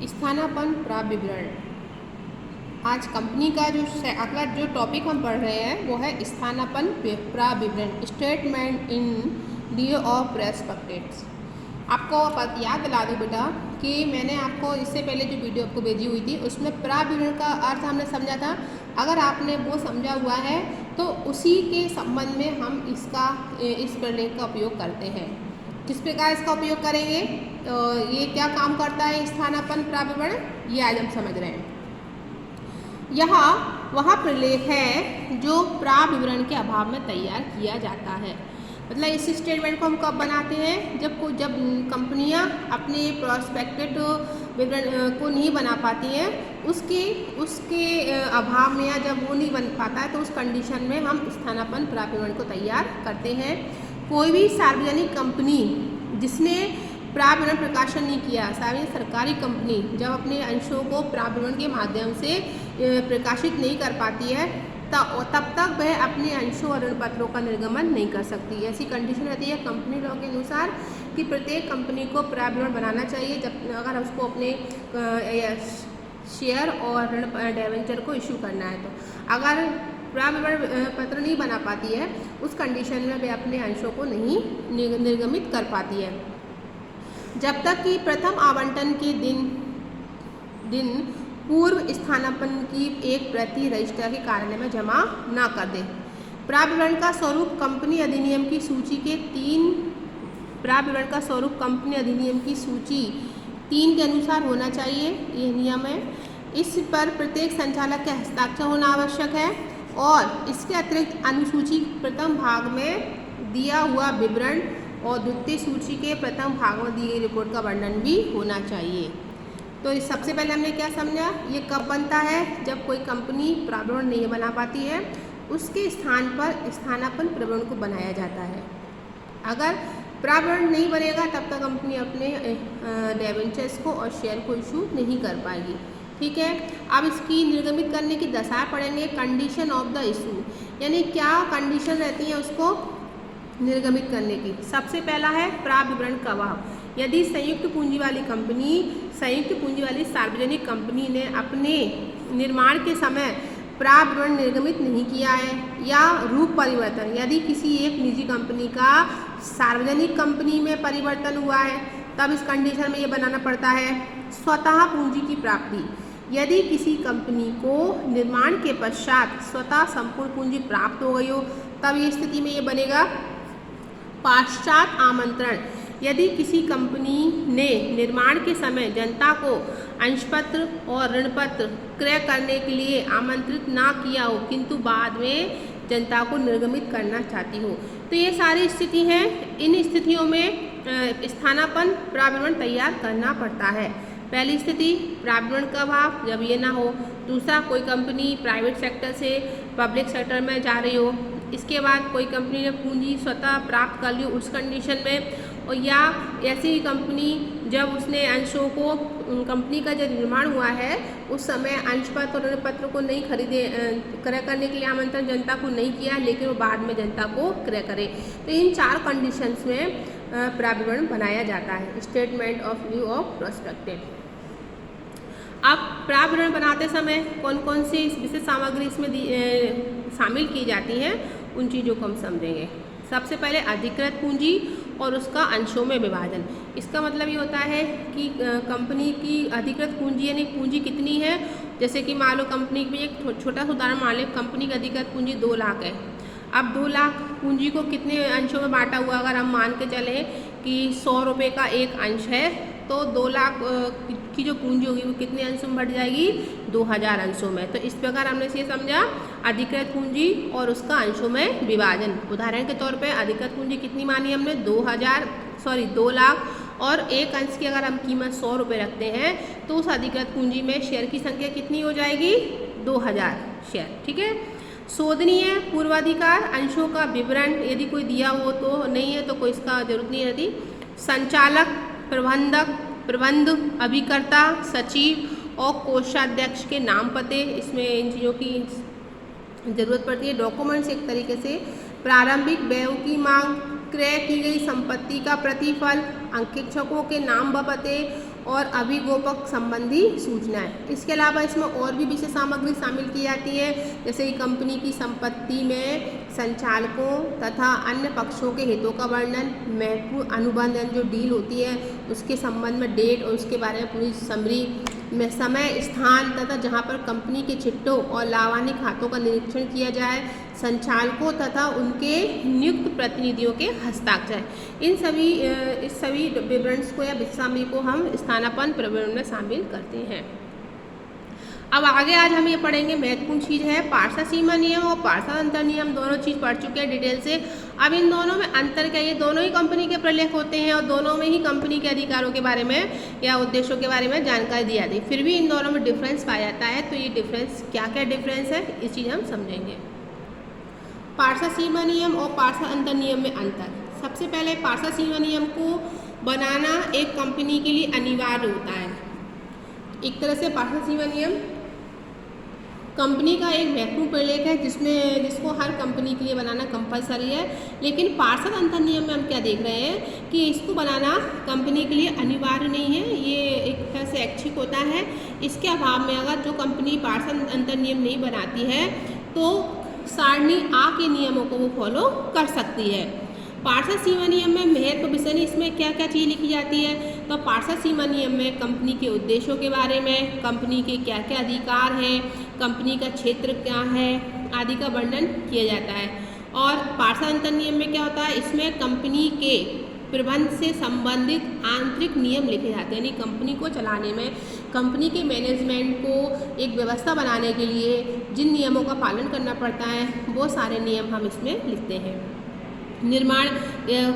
स्थानापन्न प्राप्य विवरण। आज कंपनी का अगला जो टॉपिक हम पढ़ रहे हैं वो है स्थानापन्न प्राप्य विवरण, स्टेटमेंट इन लिeu ऑफ प्रोस्पेक्टस। आपको याद दिला दूँ बेटा कि मैंने आपको इससे पहले जो वीडियो आपको भेजी हुई थी उसमें प्राप्य विवरण का अर्थ हमने समझा था। अगर आपने वो समझा हुआ है तो उसी के संबंध में हम इस प्रलेख का उपयोग करते हैं। किस प्रकार इसका उपयोग करेंगे, तो ये क्या काम करता है स्थानापन्न प्राप्य विवरण, ये आज हम समझ रहे हैं। यह वह प्रलेख है जो प्राप्य विवरण के अभाव में तैयार किया जाता है। मतलब इस स्टेटमेंट को हम कब बनाते हैं, जब कंपनियां अपने प्रोस्पेक्टेड विवरण को नहीं बना पाती हैं, उसके अभाव में या जब वो नहीं बन पाता है तो उस कंडीशन में हम स्थानापन्न प्राप्य विवरण को तैयार करते हैं। कोई भी सार्वजनिक कंपनी जिसने प्राप्य विवरण प्रकाशन नहीं किया, सार्वजनिक सरकारी कंपनी जब अपने अंशों को प्राप्य विवरण के माध्यम से प्रकाशित नहीं कर पाती है तब तक वह अपने अंशों और ऋण पत्रों का निर्गमन नहीं कर सकती। ऐसी कंडीशन रहती है कंपनी लॉ के अनुसार कि प्रत्येक कंपनी को प्राप्य विवरण बनाना चाहिए जब अगर उसको अपने शेयर और ऋण डिबेंचर को इशू करना है। तो अगर प्राप्य विवरण पत्र नहीं बना पाती है उस कंडीशन में वे अपने अंशों को नहीं निर्गमित कर पाती है जब तक कि प्रथम आवंटन के दिन पूर्व स्थानापन्न की एक प्रति रजिस्ट्रार के कार्यालय में जमा न कर दे। प्राप्य विवरण का स्वरूप कंपनी अधिनियम की सूची के 3 के अनुसार होना चाहिए, ये नियम है। इस पर प्रत्येक संचालक के हस्ताक्षर होना आवश्यक है और इसके अतिरिक्त अनुसूची प्रथम भाग में दिया हुआ विवरण और द्वितीय सूची के प्रथम भाग में दी गई रिपोर्ट का वर्णन भी होना चाहिए। तो सबसे पहले हमने क्या समझा, ये कब बनता है, जब कोई कंपनी प्राप्य विवरण नहीं बना पाती है उसके स्थान पर स्थानापन्न प्राप्य विवरण को बनाया जाता है। अगर प्राप्य विवरण नहीं बनेगा तब तक कंपनी अपने डिबेंचर्स को और शेयर को इशू नहीं कर पाएगी। ठीक है, अब इसकी निर्गमित करने की दशा पढ़ेंगे। कंडीशन ऑफ द इशू, यानी क्या कंडीशन रहती है उसको निर्गमित करने की। सबसे पहला है प्राप्य विवरण का अभाव। यदि संयुक्त पूंजी वाली कंपनी, संयुक्त पूंजी वाली सार्वजनिक कंपनी ने अपने निर्माण के समय प्राप्य विवरण निर्गमित नहीं किया है, या रूप परिवर्तन, यदि किसी एक निजी कंपनी का सार्वजनिक कंपनी में परिवर्तन हुआ है तब इस कंडीशन में ये बनाना पड़ता है। स्वतः पूंजी की प्राप्ति, यदि किसी कंपनी को निर्माण के पश्चात स्वतः संपूर्ण पूंजी प्राप्त हो गई हो तब ये स्थिति में ये बनेगा। पाश्चात आमंत्रण, यदि किसी कंपनी ने निर्माण के समय जनता को अंशपत्र और ऋणपत्र क्रय करने के लिए आमंत्रित ना किया हो किंतु बाद में जनता को निर्गमित करना चाहती हो, तो ये सारी स्थिति हैं। इन स्थितियों में स्थानापन्न प्राप्य विवरण तैयार करना पड़ता है। पहली स्थिति प्राप्य विवरण का अभाव, जब ये ना हो। दूसरा, कोई कंपनी प्राइवेट सेक्टर से पब्लिक सेक्टर में जा रही हो। इसके बाद कोई कंपनी ने पूंजी स्वतः प्राप्त कर ली उस कंडीशन में, और या ऐसी कंपनी जब उसने अंशों को, कंपनी का जब निर्माण हुआ है उस समय अंशपत्र और ऋणपत्र को नहीं क्रय करने के लिए आमंत्रण जनता को नहीं किया, लेकिन वो बाद में जनता को क्रय करे। तो इन 4 कंडीशंस में प्राप्य विवरण बनाया जाता है, स्टेटमेंट ऑफ लिeu ऑफ प्रोस्पेक्टस। अब प्राप्य विवरण बनाते समय कौन कौन सी विशेष सामग्री इसमें शामिल की जाती हैं उन चीज़ों को हम समझेंगे। सबसे पहले अधिकृत पूंजी और उसका अंशों में विभाजन। इसका मतलब ये होता है कि कंपनी की अधिकृत पूंजी यानी पूंजी कितनी है। जैसे कि मान लो कंपनी में एक छोटा सा उदाहरण मान लें, कंपनी की अधिकृत पूंजी 2 लाख है। अब 2 लाख पूंजी को कितने अंशों में बांटा हुआ, अगर हम मान के चलें कि 100 रुपये का एक अंश है तो 2 लाख की जो पूंजी होगी वो कितने अंशों में बढ़ जाएगी, 2000 अंशों में। तो इस प्रकार हमने इसे समझा अधिकृत पूंजी और उसका अंशों में विभाजन। उदाहरण के तौर पे अधिकृत पूंजी कितनी मानी हमने, 2 लाख, और एक अंश की अगर हम कीमत 100 रुपये रखते हैं तो उस अधिकृत पूंजी में शेयर की संख्या कितनी हो जाएगी, 2000 शेयर। ठीक है। शोधनीय पूर्वाधिकार अंशों का विवरण यदि कोई दिया हो तो नहीं है तो कोई इसका जरूरत नहीं रहती। संचालक, प्रबंध अभिकर्ता, सचिव और कोषाध्यक्ष के नाम पते, इसमें इन चीज़ों की ज़रूरत पड़ती है। डॉक्यूमेंट्स एक तरीके से प्रारंभिक व्ययों की मांग, क्रय की गई संपत्ति का प्रतिफल, अंकेक्षकों के नाम व पते और अभिगोपक संबंधी सूचनाएं। इसके अलावा इसमें और भी विषय सामग्री शामिल की जाती है, जैसे कि कंपनी की संपत्ति में संचालकों तथा अन्य पक्षों के हितों का वर्णन, महत्वपूर्ण अनुबंध जो डील होती है उसके संबंध में डेट और उसके बारे में पूरी समरी में समय, स्थान तथा जहां पर कंपनी के चिट्ठों और लाभान्वित खातों का निरीक्षण किया जाए, संचालकों तथा उनके नियुक्त प्रतिनिधियों के हस्ताक्षर। इस सभी विवरण को या विषय को हम स्थानापन्न प्रविवरण में शामिल करते हैं। अब आगे आज हम ये पढ़ेंगे, महत्वपूर्ण चीज़ है पार्षद सीमा नियम और पार्षद अंतर नियम। दोनों चीज़ पढ़ चुके हैं डिटेल से। अब इन दोनों में अंतर क्या है, ये दोनों ही कंपनी के प्रलेख होते हैं और दोनों में ही कंपनी के अधिकारों के बारे में या उद्देश्यों के बारे में जानकारी दी जाती है। फिर भी इन दोनों में डिफरेंस पाया जाता है, तो ये डिफरेंस क्या क्या डिफरेंस है इस चीज़ हम समझेंगे। पार्षद सीमा नियम और पार्षद अंतर नियम में अंतर। सबसे पहले पार्षद सीमा नियम को बनाना एक कंपनी के लिए अनिवार्य होता है। एक तरह से पार्षद सीमा नियम कंपनी का एक महत्वपूर्ण प्रलेख है जिसको हर कंपनी के लिए बनाना कंपलसरी है। लेकिन पार्षद अंतर नियम में हम क्या देख रहे हैं कि इसको बनाना कंपनी के लिए अनिवार्य नहीं है, ये एक तरह से ऐच्छिक होता है। इसके अभाव में अगर जो कंपनी पार्षद अंतर नियम नहीं बनाती है तो सारणी आ के नियमों को वो फॉलो कर सकती है। पार्षद सीमा नियम में महत्व विषय इसमें क्या क्या चीज़ लिखी जाती है, तो पार्षद सीमा नियम में कंपनी के उद्देश्यों के बारे में, कंपनी के क्या क्या अधिकार हैं, कंपनी का क्षेत्र क्या है आदि का वर्णन किया जाता है। और पार्षद अंतर नियम में क्या होता है, इसमें कंपनी के प्रबंध से संबंधित आंतरिक नियम लिखे जाते हैं, यानी कंपनी को चलाने में, कंपनी के मैनेजमेंट को एक व्यवस्था बनाने के लिए जिन नियमों का पालन करना पड़ता है वो सारे नियम हम इसमें लिखते हैं। निर्माण,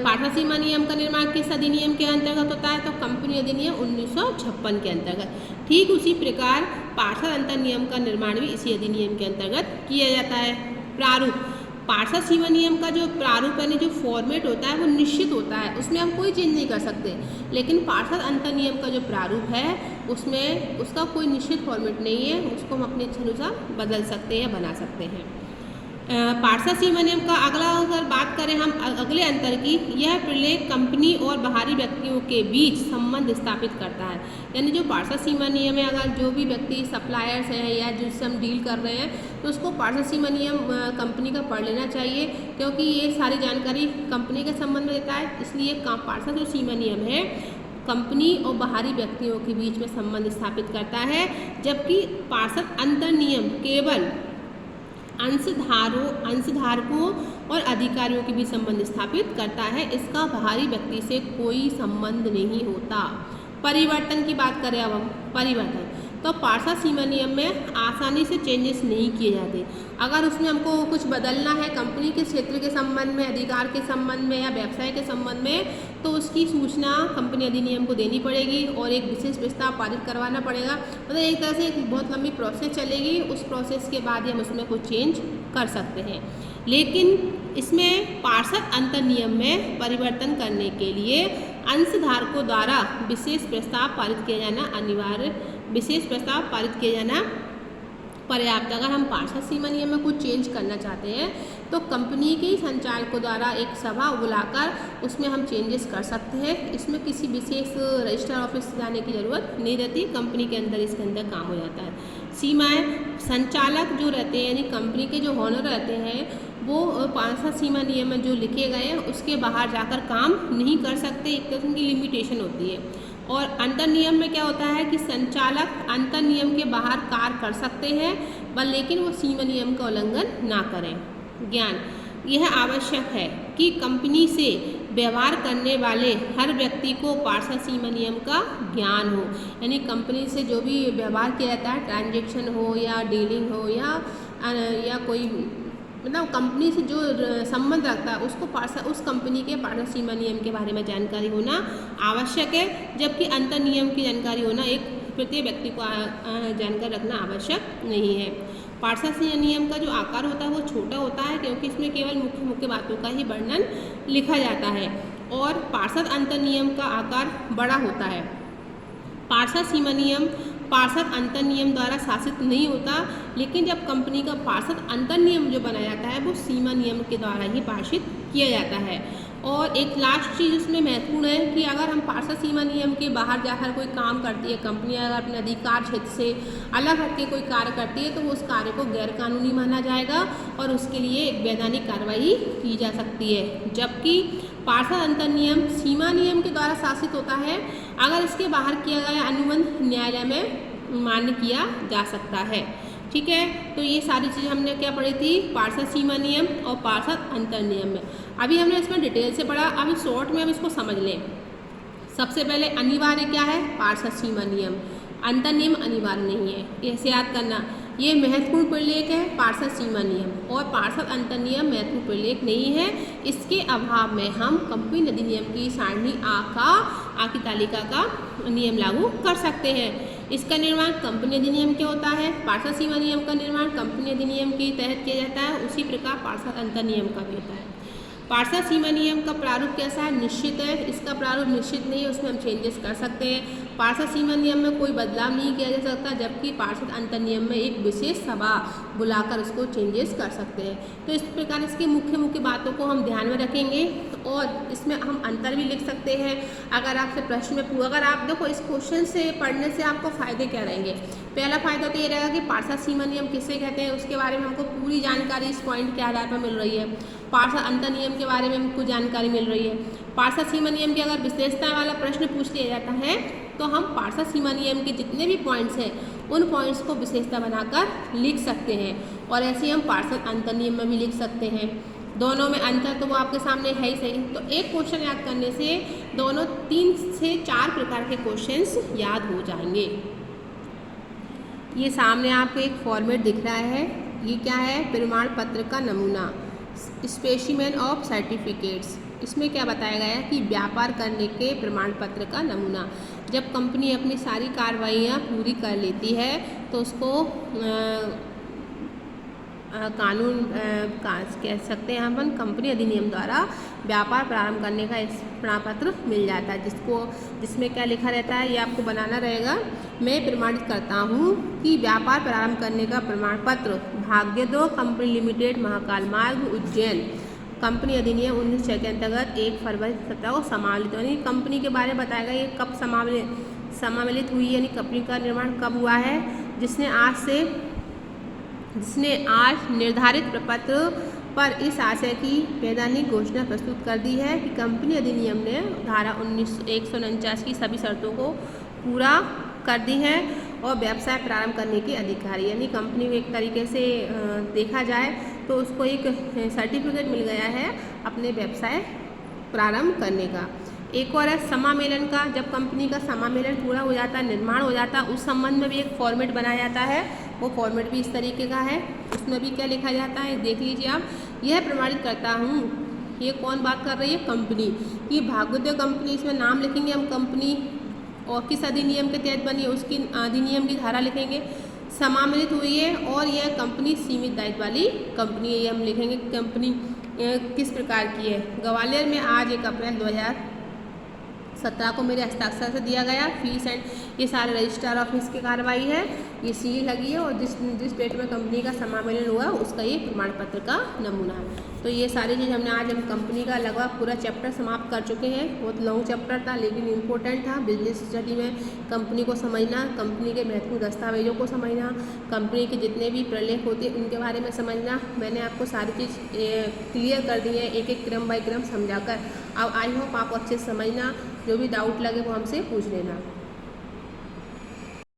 पार्षद सीमा नियम का निर्माण किस अधिनियम के अंतर्गत होता है, तो कंपनी अधिनियम 1956 के अंतर्गत। ठीक उसी प्रकार पार्षद अंतर नियम का निर्माण भी इसी अधिनियम के अंतर्गत किया जाता है। प्रारूप, पार्षद सीमा नियम का जो प्रारूप यानी जो फॉर्मेट होता है वो निश्चित होता है, उसमें हम कोई चेंज नहीं कर सकते। लेकिन पार्षद अंतर नियम का जो प्रारूप है उसमें उसका कोई निश्चित फॉर्मेट नहीं है, उसको हम अपने इच्छानुसार बदल सकते हैं, बना सकते हैं। पार्षद सीमा नियम का अगला अगर बात करें हम अगले अंतर की, यह प्रलेख कंपनी और बाहरी व्यक्तियों के बीच संबंध स्थापित करता है। यानी जो पार्षद सीमा नियम है, अगर जो भी व्यक्ति सप्लायर्स हैं या जिससे हम डील कर रहे हैं तो उसको पार्षद सीमा नियम कंपनी का पढ़ लेना चाहिए, क्योंकि ये सारी जानकारी कंपनी के संबंध में देता है। इसलिए पार्षद जो सीमा नियम है कंपनी और बाहरी व्यक्तियों के बीच में संबंध स्थापित करता है, जबकि पार्षद अंतर नियम केवल अंशधारकों और अधिकारियों के बीच संबंध स्थापित करता है, इसका बाहरी व्यक्ति से कोई संबंध नहीं होता। परिवर्तन की बात करें अब हम, परिवर्तन तो पार्षद सीमा नियम में आसानी से चेंजेस नहीं किए जाते। अगर उसमें हमको कुछ बदलना है कंपनी के क्षेत्र के संबंध में, अधिकार के संबंध में या व्यवसाय के संबंध में, तो उसकी सूचना कंपनी अधिनियम को देनी पड़ेगी और एक विशेष प्रस्ताव पारित करवाना पड़ेगा। मतलब एक तरह से एक बहुत लंबी प्रोसेस चलेगी, उस प्रोसेस के बाद ही हम उसमें कुछ चेंज कर सकते हैं। लेकिन इसमें पार्षद अंतर नियम में परिवर्तन करने के लिए अंशधारकों द्वारा विशेष प्रस्ताव पारित किया जाना अनिवार्य, विशेष प्रस्ताव पारित किया जाना पर्याप्त। अगर हम पार्षद सीमा नियम में कुछ चेंज करना चाहते हैं तो कंपनी के संचालकों द्वारा एक सभा बुलाकर उसमें हम चेंजेस कर सकते हैं। इसमें किसी विशेष रजिस्टर ऑफिस जाने की ज़रूरत नहीं रहती, कंपनी के अंदर इसके अंदर काम हो जाता है। सीमाएं, संचालक जो रहते हैं यानी कंपनी के जो ओनर रहते हैं वो पार्षद सीमा नियम में जो लिखे गए हैं उसके बाहर जाकर काम नहीं कर सकते, एक किस्म की लिमिटेशन होती है। और अंतर नियम में क्या होता है कि संचालक अंतर नियम के बाहर कार्य कर सकते हैं, पर लेकिन वो सीमा नियम का उल्लंघन ना करें। ज्ञान, यह आवश्यक है कि कंपनी से व्यवहार करने वाले हर व्यक्ति को पार्षद सीमा नियम का ज्ञान हो, यानी कंपनी से जो भी व्यवहार किया जाता है, ट्रांजैक्शन हो या डीलिंग हो या कोई मतलब कंपनी से जो संबंध रखता है उसको उस कंपनी के पार्षद सीमा नियम के बारे में जानकारी होना आवश्यक है, जबकि अंतर नियम की जानकारी होना एक प्रत्येक व्यक्ति को जानकर रखना आवश्यक नहीं है। पार्षद सीमा नियम का जो आकार होता है वो छोटा होता है, क्योंकि इसमें केवल मुख्य मुख्य बातों का ही वर्णन लिखा जाता है, और पार्षद अंतर नियम का आकार बड़ा होता है। पार्षद सीमा नियम पार्षद अंतर नियम द्वारा शासित नहीं होता, लेकिन जब कंपनी का पार्षद अंतर नियम जो बनाया जाता है वो सीमा नियम के द्वारा ही पारित किया जाता है। और एक लास्ट चीज़ इसमें महत्वपूर्ण है कि अगर हम पार्षद सीमा नियम के बाहर जाकर कोई काम करती है कंपनी, अगर अपने अधिकार क्षेत्र से अलग हट के कोई कार्य करती है तो वो उस कार्य को गैर कानूनी माना जाएगा और उसके लिए एक वैधानिक कार्रवाई की जा सकती है। जबकि पार्षद अंतर नियम सीमा नियम के द्वारा शासित होता है, अगर इसके बाहर किया गया अनुबंध न्यायालय में मान्य किया जा सकता है। ठीक है, तो ये सारी चीज़ें हमने क्या पढ़ी थी, पार्षद सीमा नियम और पार्षद अंतर नियम में। अभी हमने इसमें डिटेल से पढ़ा, अभी शॉर्ट में हम इसको समझ लें। सबसे पहले अनिवार्य क्या है, पार्षद सीमा नियम, अंतर नियम अनिवार्य नहीं है, ऐसे याद करना। ये महत्वपूर्ण प्रलेख है पार्षद सीमा नियम और पार्षद अंतर नियम महत्वपूर्ण प्रलेख नहीं है। इसके अभाव में हम कंपनी अधिनियम की सारणी आ की तालिका का नियम लागू कर सकते हैं। इसका निर्माण कंपनी अधिनियम क्या होता है, पार्षद सीमा नियम का निर्माण कंपनी अधिनियम के तहत किया जाता है, उसी प्रकार पार्षद अंतर नियम का भी होता है। पार्षद सीमा नियम का प्रारूप कैसा है, निश्चित है। इसका प्रारूप निश्चित नहीं है, उसमें हम चेंजेस कर सकते हैं। पार्षद सीमा नियम में कोई बदलाव नहीं किया जा सकता, जबकि पार्षद अंतर नियम में एक विशेष सभा बुलाकर उसको चेंजेस कर सकते हैं। तो इस प्रकार इसकी मुख्य मुख्य बातों को हम ध्यान में रखेंगे और इसमें हम अंतर भी लिख सकते हैं। अगर आपसे प्रश्न में अगर आप देखो इस क्वेश्चन से पढ़ने से आपको फ़ायदे क्या रहेंगे, पहला फ़ायदा तो ये रहेगा कि पार्षद सीमा नियम किसे कहते हैं उसके बारे में हमको पूरी जानकारी इस पॉइंट के आधार पर मिल रही है। पार्षद अंतर नियम के बारे में हमको जानकारी मिल रही है। पार्षद सीमा नियम की अगर विशेषता वाला प्रश्न पूछ लिया जाता है तो हम पार्षद सीमा नियम के जितने भी पॉइंट्स हैं उन पॉइंट्स को विशेषता बनाकर लिख सकते हैं और ऐसे ही हम पार्षद अंतर नियम में भी लिख सकते हैं। दोनों में अंतर तो वो आपके सामने है ही सही। तो एक क्वेश्चन याद करने से दोनों 3 से 4 प्रकार के क्वेश्चंस याद हो जाएंगे। ये सामने आपको एक फॉर्मेट दिख रहा है, ये क्या है, प्रमाण पत्र का नमूना, स्पेसिमेन ऑफ सर्टिफिकेट्स। इसमें क्या बताया गया है कि व्यापार करने के प्रमाण पत्र का नमूना। जब कंपनी अपनी सारी कार्रवाइयाँ पूरी कर लेती है तो उसको कानून कह सकते हैं अपन कंपनी अधिनियम द्वारा व्यापार प्रारंभ करने का इस प्रमाण पत्र मिल जाता है, जिसमें क्या लिखा रहता है ये आपको बनाना रहेगा। मैं प्रमाणित करता हूँ कि व्यापार प्रारंभ करने का प्रमाण पत्र भाग्य 2 कंपनी लिमिटेड महाकाल मार्ग उज्जैन कंपनी अधिनियम 1906 के अंतर्गत 1 फरवरी 17 को समावलित, यानी कंपनी के बारे में बताया गया ये कब समावलित हुई, यानी कंपनी का निर्माण कब हुआ है, जिसने आज निर्धारित प्रपत्र पर इस आशय की वैधानिक घोषणा प्रस्तुत कर दी है कि कंपनी अधिनियम ने धारा 149 की सभी शर्तों को पूरा कर दी है और व्यवसाय प्रारंभ करने के अधिकारी, यानी कंपनी को एक तरीके से देखा जाए तो उसको एक सर्टिफिकेट मिल गया है अपने व्यवसाय प्रारंभ करने का। एक और है समामेलन का, जब कंपनी का समामेलन पूरा हो जाता है, निर्माण हो जाता है, उस संबंध में भी एक फॉर्मेट बनाया जाता है। वो फॉर्मेट भी इस तरीके का है, उसमें भी क्या लिखा जाता है देख लीजिए आप। यह प्रमाणित करता हूँ, ये कौन बात कर रही है, कंपनी की भाग्योदय कंपनी, इसमें नाम लिखेंगे हम कंपनी और किस अधिनियम के तहत बनी है उसकी अधिनियम की धारा लिखेंगे, समामेलित हुई है और यह कंपनी सीमित दायित्व वाली कंपनी है, ये हम लिखेंगे कंपनी किस प्रकार की है। ग्वालियर में आज 1 अप्रैल 2017 को मेरे हस्ताक्षर से दिया गया फीस एंड ये सारे रजिस्ट्रार ऑफिस की कार्रवाई है, ये सील लगी है और जिस डेट में कंपनी का समामेलन हुआ उसका ये प्रमाण पत्र का नमूना है। तो ये सारी चीज़ हमने आज हम कंपनी का लगभग पूरा चैप्टर समाप्त कर चुके हैं। बहुत लॉन्ग चैप्टर था लेकिन इम्पोर्टेंट था। बिजनेस स्टडी में कंपनी को समझना, कंपनी के महत्वपूर्ण दस्तावेजों को समझना, कंपनी के जितने भी प्रलेख होते हैं उनके बारे में समझना, मैंने आपको सारी चीज़ क्लियर कर दी है एक एक क्रम बाय क्रम समझाकर। अब आई होप आप अच्छे से समझना, जो भी डाउट लगे वो हमसे पूछ लेना।